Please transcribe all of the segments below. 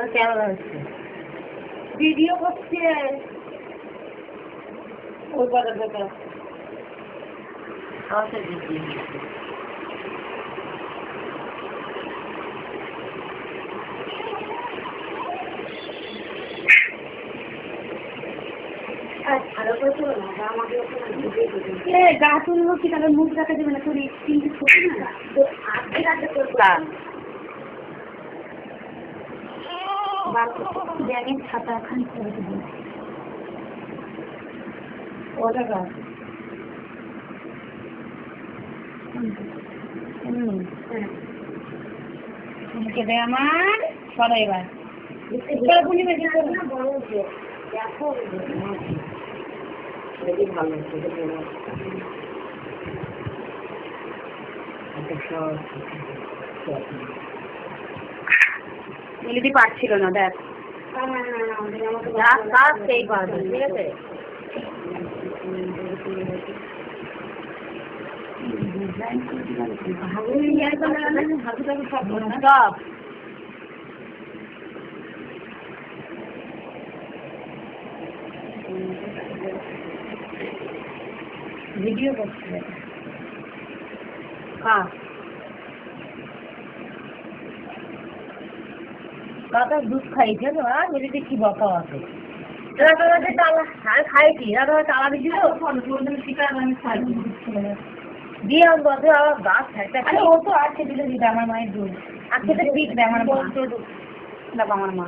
কেমন হচ্ছে? ভিডিও করছে ওই কথাটা আচ্ছা দিদি গা তুলবো কি তাহলে মুখ দেখা যাবে না তোর কিন্তু ছোট না ব্যাগের ছাতা খান করে দেবো ওটা গা কেটে আমার সরো এবার ভালো মিলিদি পারছিল না দেখ সেই পারবে ঠিক আছে সব ভিডিও করছে দাদা দুধ খাইছে তো আর বলিতে কি বকা আছে রাতারাতি তালা আর খাইছি রাতারাতি তালা দিছিল দিয়ে আমি বলতে আবার গাছ খাইতে ও তো আছে দিলে দিদি আমার মায়ের দুধ আর খেতে পিট দেয় আমার মা দেখো আমার মা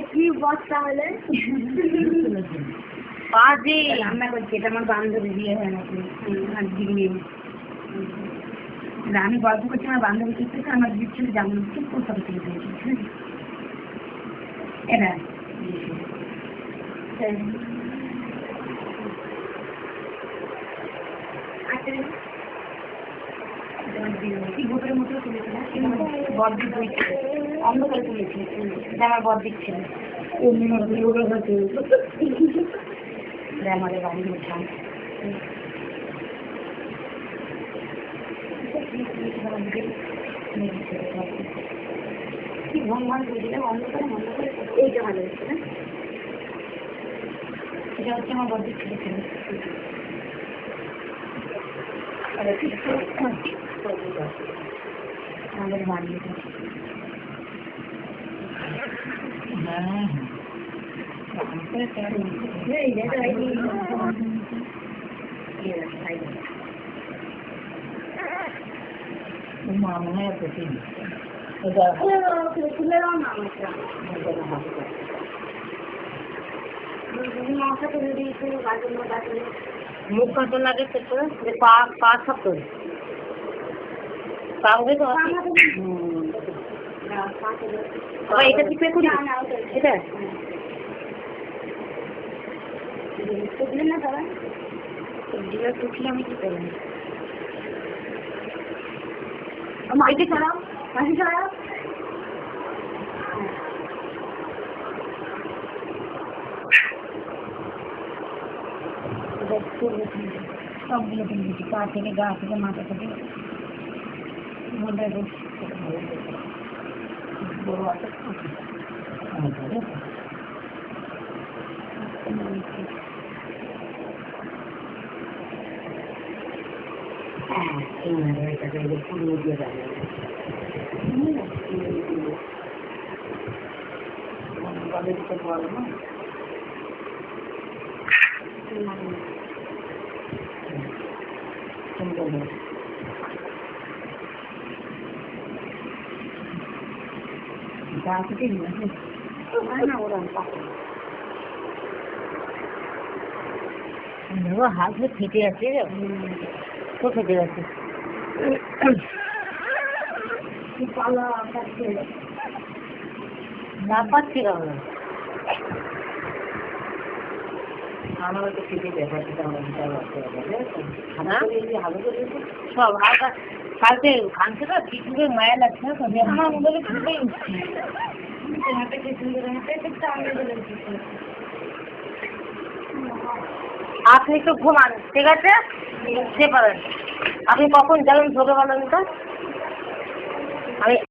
কি বস্তা হলে বাজে রান্না করছি এটা আমার বান্ধবী বিয়ে হয় নাকি আর দিদি আমি গল্প করছি আমার বান্ধবী ঠিক থেকে আমার দিদি ছিল যেমন ঠিক কোথাও থেকে দিয়েছি এটা গোপের মতো তুলেছিল বরদিক বই ছিল অন্ধকারে তুলেছিল এটা আমার বরদিক ছিল আমাদের বাড়ি উঠান কি ভ্রমণ করেছিলাম অন্ধকারে অন্ধকারে এইটা ভালো হচ্ছে না এটা হচ্ছে আমার বরদিক ছিল আমাদের বাড়ি মা মনে হয় প্রতি মুখ কত লাগে পা পা সব করে পা হবে তো এটা কি পে করি এটা টুকলে না দাদা টুকলে আমি কি করবো মাইকে ছাড়াও মাসি ছাড়াও সবগুলো তুলে দিচ্ছি পা থেকে গা থেকে মাথা থেকে বড় আছে পুরো দিয়ে যাবে ভালো না হাত ফেটে আছে তো ফেটে আছে না পাচ্ছি আমরা আমার তো ফেটে ব্যাপারটা সব হাত কালকে খানছে না কিছুকে মায়া লাগছে না আমার মনে হয় আপনি তো ঘুমান ঠিক আছে বুঝতে পারেন আপনি কখন যাবেন ছোটবেলা আমি